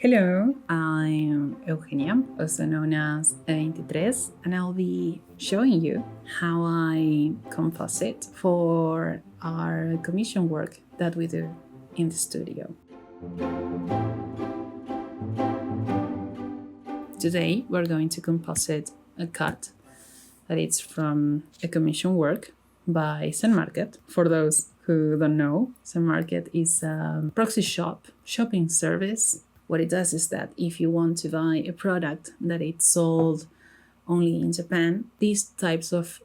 Hello, I'm Eugenia, also known as Eveintitres, and I'll be showing you how I composite for our commission work that we do in the studio. Today, we're going to composite a cut that is from a commission work by ZenMarket. For those who don't know, ZenMarket is a proxy shopping service. What it does is that if you want to buy a product that it's sold only in Japan, these types of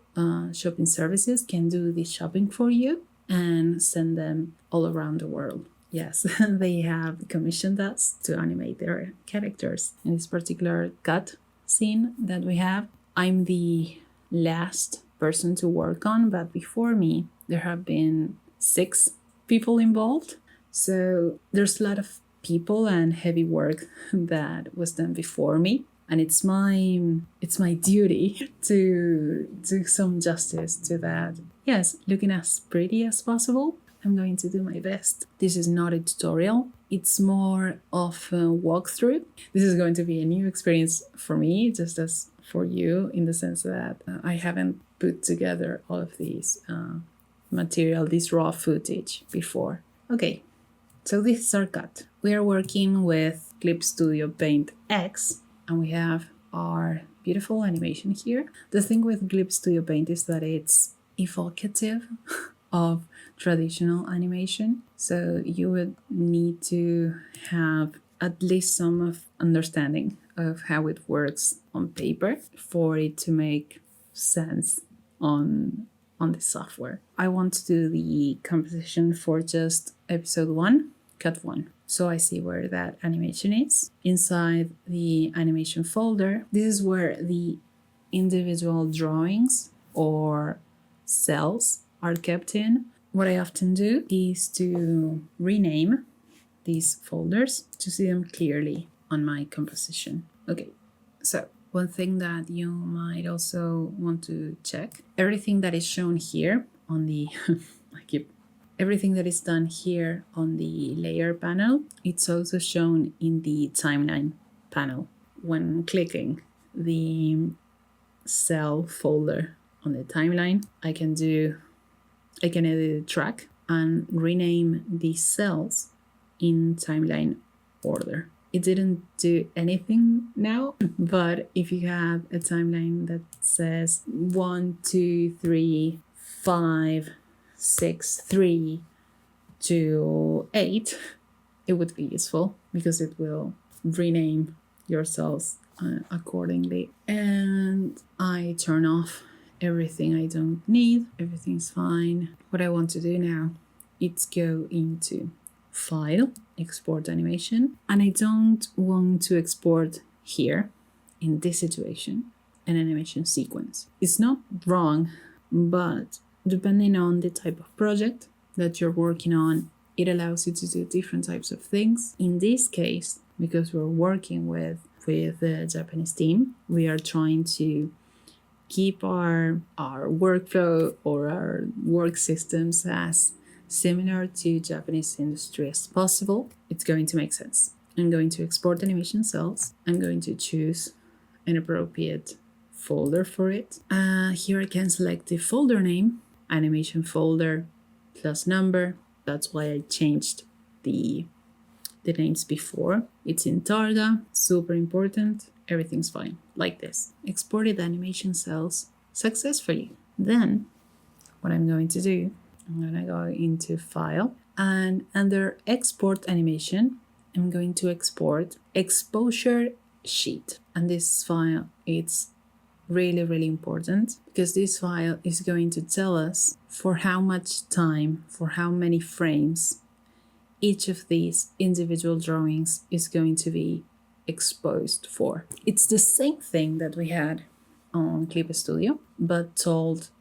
shopping services can do the shopping for you and send them all around the world. Yes, they have commissioned us to animate their characters. In this particular cut scene that we have, I'm the last person to work on, but before me, there have been 6 people involved. So there's a lot of people and heavy work that was done before me, and it's my duty to do some justice to that. Yes, looking as pretty as possible. I'm going to do my best. This is not a tutorial, it's more of a walkthrough. This is going to be a new experience for me, just as for you, in the sense that I haven't put together all of these material, this raw footage before. Okay, so this is our cut. We are working with Clip Studio Paint X, and we have our beautiful animation here. The thing with Clip Studio Paint is that it's evocative of traditional animation, so you would need to have at least some of understanding of how it works on paper for it to make sense on the software. I want to do the composition for just episode 1, cut 1. So I see where that animation is. Inside the animation folder, this is where the individual drawings or cells are kept in. What I often do is to rename these folders to see them clearly on my composition. Okay, so one thing that you might also want to check, everything that is shown here on the everything that is done here on the layer panel, it's also shown in the timeline panel. When clicking the cell folder on the timeline, I can edit a track and rename these cells in timeline order. It didn't do anything now, but if you have a timeline that says 1, 2, 3, 5, 6, 3 to 8, it would be useful because it will rename your cells accordingly. And I turn off everything I don't need. Everything's fine. What I want to do now is go into File, Export Animation, and I don't want to export here in this situation an animation sequence. It's not wrong, but depending on the type of project that you're working on, it allows you to do different types of things. In this case, because we're working with the Japanese team, we are trying to keep our workflow or our work systems as similar to Japanese industry as possible. It's going to make sense. I'm going to export animation cells. I'm going to choose an appropriate folder for it. Here I can select the folder name, animation folder plus number. That's why I changed the names before. It's in Targa, super important. Everything's fine, like this. Exported animation cells successfully. Then what I'm going to do, I'm going to go into File, and under Export Animation, I'm going to export Exposure Sheet. And this file, it's really, really important because this file is going to tell us for how much time, for how many frames each of these individual drawings is going to be exposed for. It's the same thing that we had on Clip Studio, but told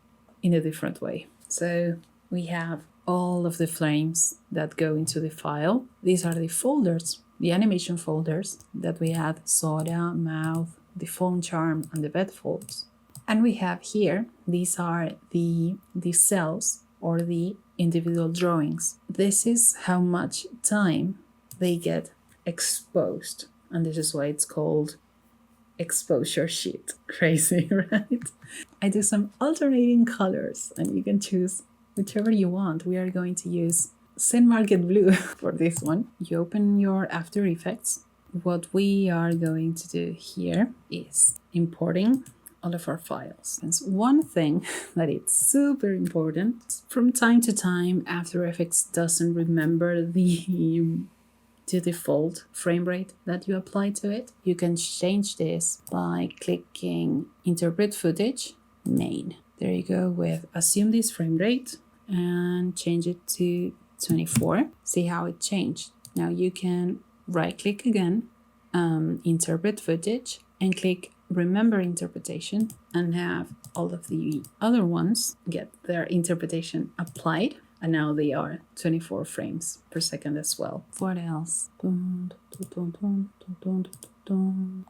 in a different way. So we have all of the frames that go into the file. These are the folders, the animation folders that we had: soda, mouth, the phone charm, and the bed folds. And we have here, these are the cells or the individual drawings. This is how much time they get exposed. And this is why it's called exposure sheet. Crazy, right? I do some alternating colors and you can choose whichever you want. We are going to use ZenMarket Blue for this one. You open your After Effects. What we are going to do here is importing all of our files. And one thing that it's super important, from time to time, After Effects doesn't remember the default frame rate that you apply to it. You can change this by clicking Interpret Footage, Main. There you go with Assume this frame rate and change it to 24. See how it changed. Now you can right click again, Interpret Footage, and click Remember Interpretation and have all of the other ones get their interpretation applied. And now they are 24 frames per second as well. What else? I'm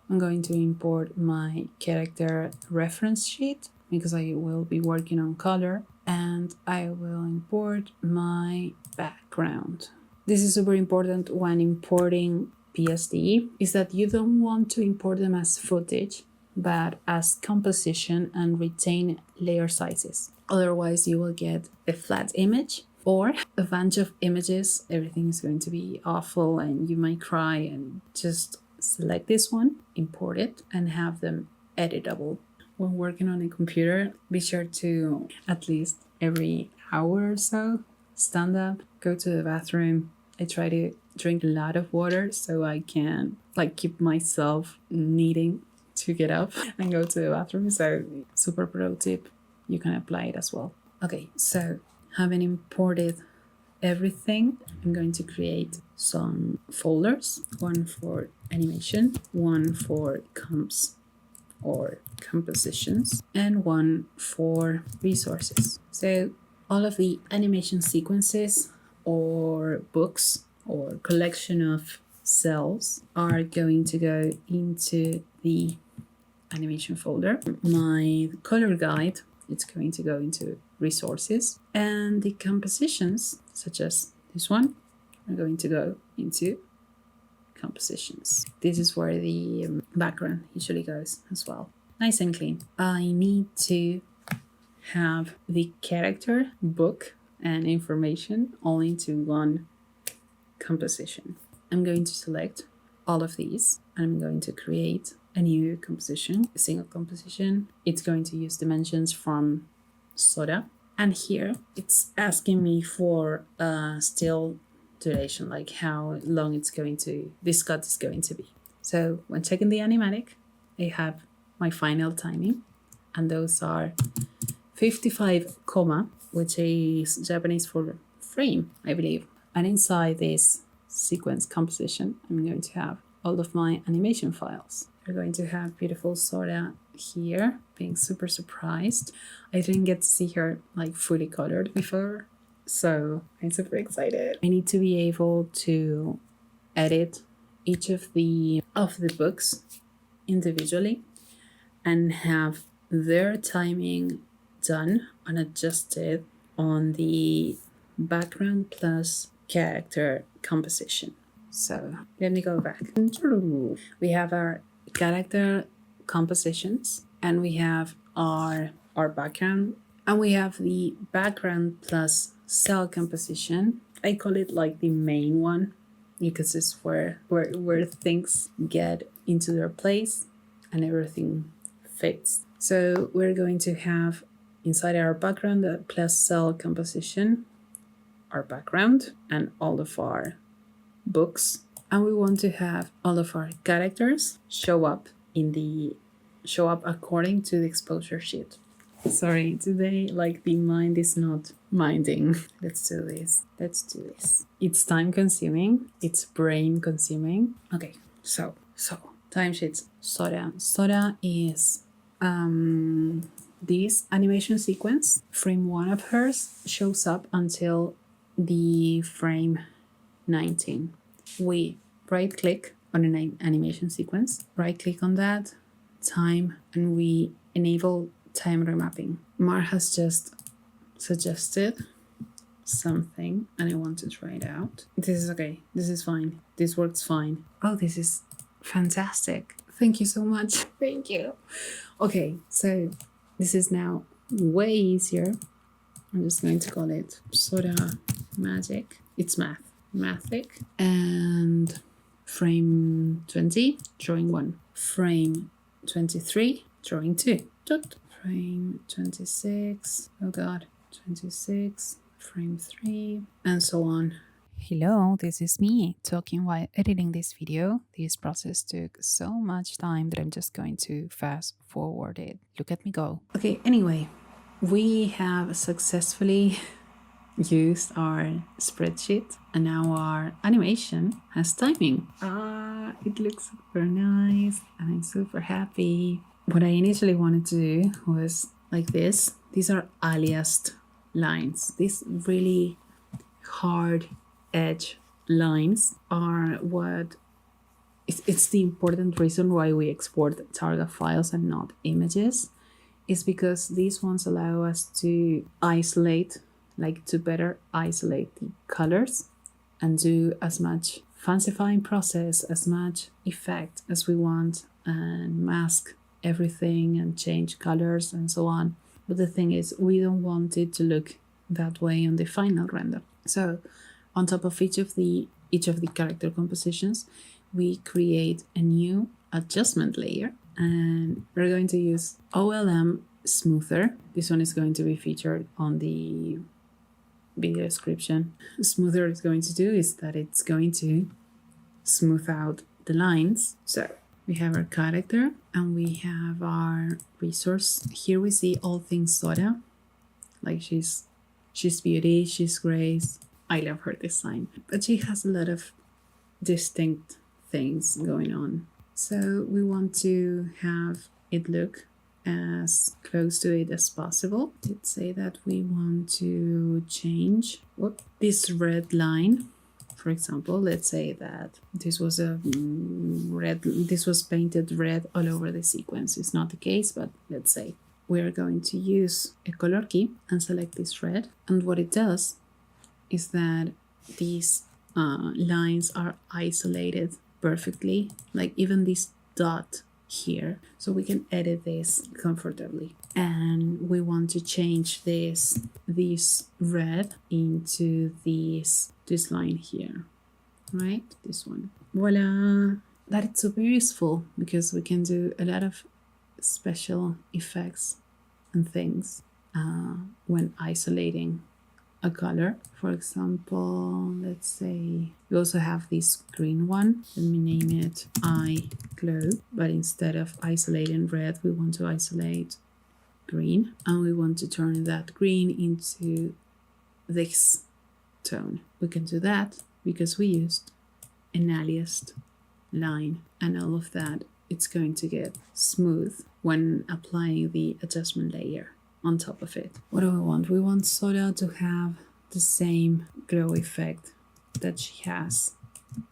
going to import my character reference sheet because I will be working on color, and I will import my background. This is super important when importing PSD, is that you don't want to import them as footage, but as composition and retain layer sizes. Otherwise, you will get a flat image or a bunch of images. Everything is going to be awful and you might cry. And just select this one, import it, and have them editable. When working on a computer, be sure to at least every hour or so stand up, go to the bathroom. I try to drink a lot of water so I can keep myself needing to get up and go to the bathroom. So super pro tip, you can apply it as well. Okay, so having imported everything, I'm going to create some folders, one for animation, one for comps or compositions, and one for resources. So all of the animation sequences or books or collection of cells are going to go into the animation folder. My color guide, it's going to go into resources, and the compositions, such as this one, are going to go into compositions. This is where the background usually goes as well. Nice and clean. I need to have the character, book, and information all into one composition. I'm going to select all of these and I'm going to create a new composition, a single composition. It's going to use dimensions from Soda. And here it's asking me for a still duration, like how long this cut is going to be. So when checking the animatic, I have my final timing, and those are 55 comma, which is Japanese for frame, I believe. And inside this sequence composition, I'm going to have all of my animation files. We're going to have beautiful Sora here, being super surprised. I didn't get to see her fully colored before, so I'm super excited. I need to be able to edit each of the books individually and have their timing done and adjusted on the background plus character composition. So let me go back. We have our character compositions, and we have our background, and we have the background plus cell composition. I call it the main one because it's where things get into their place and everything fits. So we're going to have inside our background the plus cell composition, our background, and all of our books. And we want to have all of our characters show up according to the exposure sheet. Sorry, today the mind is not minding. Let's do this. It's time consuming. It's brain consuming. Okay, so timesheets. Sora is this animation sequence. Frame 1 of hers shows up until the frame 19. We right click on an animation sequence, right click on that, time, and we enable time remapping. Mar has just suggested something and I want to try it out. This is okay. This is fine. This works fine. Oh, this is fantastic. Thank you so much. Thank you. Okay, so this is now way easier. I'm just going to call it Soda Magic. It's Mathic. And frame 20, drawing 1. Frame 23, drawing 2. Dot. Frame 26, oh god, 26, frame 3, and so on. Hello, this is me talking while editing this video. This process took so much time that I'm just going to fast forward it. Look at me go. Okay, anyway, we have successfully used our spreadsheet and now our animation has timing. It looks super nice and I'm super happy. What I initially wanted to do was like this. These are aliased lines. These really hard edge lines are what it's the important reason why we export target files and not images, is because these ones allow us to isolate, like to better isolate the colors and do as much fancifying process, as much effect as we want, and mask everything and change colors and so on. But the thing is, we don't want it to look that way on the final render. So on top of each of the character compositions, we create a new adjustment layer, and we're going to use OLM Smoother. This one is going to be featured on the video description. Smoother is going to do is that it's going to smooth out the lines. So we have our character and we have our resource. Here we see all things Soda. Like she's beauty, she's grace. I love her design. But she has a lot of distinct things going on. So we want to have it look as close to it as possible. Let's say that we want to change this red line. For example, let's say that this was this was painted red all over the sequence. It's not the case, but let's say we're going to use a color key and select this red. And what it does is that these lines are isolated perfectly, like even this dot here. So we can edit this comfortably. And we want to change this red into this line here, right? This one. Voila! That is super useful because we can do a lot of special effects and things when isolating a color. For example, let's say we also have this green one. Let me name it I Glow, but instead of isolating red, we want to isolate green, and we want to turn that green into this tone. We can do that because we used an aliased line, and all of that, it's going to get smooth when applying the adjustment layer on top of it. What do we want? We want Soda to have the same glow effect that she has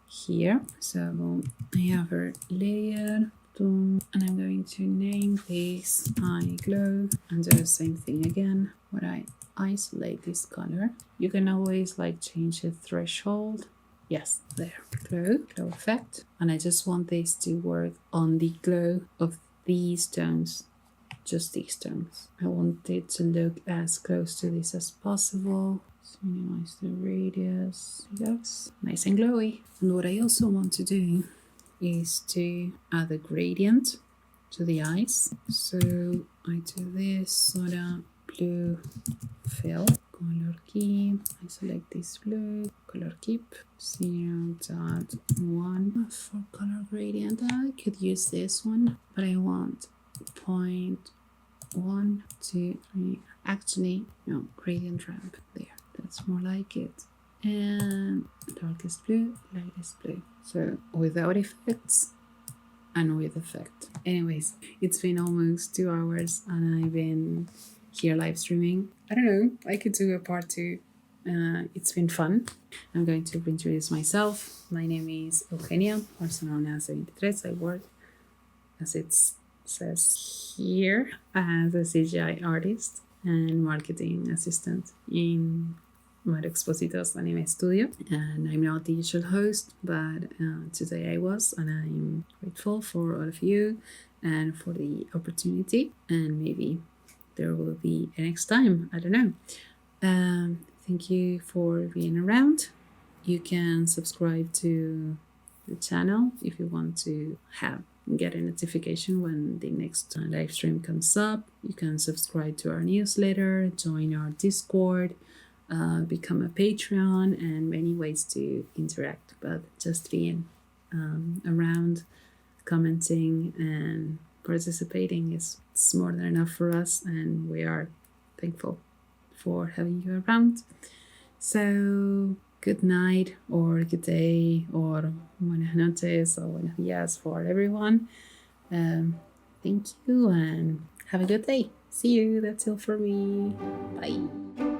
here. So I have her layer, and I'm going to name this I Glow and do the same thing again. When I isolate this color, you can always like change the threshold. Yes, there, glow effect. And I just want this to work on the glow of these tones, just these tones. I want it to look as close to this as possible. Let's minimize the radius. That's nice and glowy. And what I also want to do is to add a gradient to the eyes. So I do this Soda blue fill, color key, I select this blue, color keep 0.1 for color gradient. I could use this one, but I want 0.1, 2, 3, actually no, gradient ramp there, that's more like it. And darkest blue, lightest blue, so without effects and with effect. Anyways, it's been almost 2 hours and I've been here live streaming. I don't know, I could do a part 2. It's been fun. I'm going to introduce myself. My name is Eugenia, also known as Eveintitres. I work, as it says here, as a CGI artist and marketing assistant in my Exposito's Anime Studio, and I'm not the usual host, but today I was, and I'm grateful for all of you and for the opportunity, and maybe there will be a next time, I don't know. Thank you for being around. You can subscribe to the channel if you want to get a notification when the next live stream comes up. You can subscribe to our newsletter, join our Discord, become a Patreon, and many ways to interact. But just being around, commenting, and participating is more than enough for us, and we are thankful for having you around. So good night or good day or buenas noches or buenos días for everyone. Thank you and have a good day. See you. That's all for me. Bye.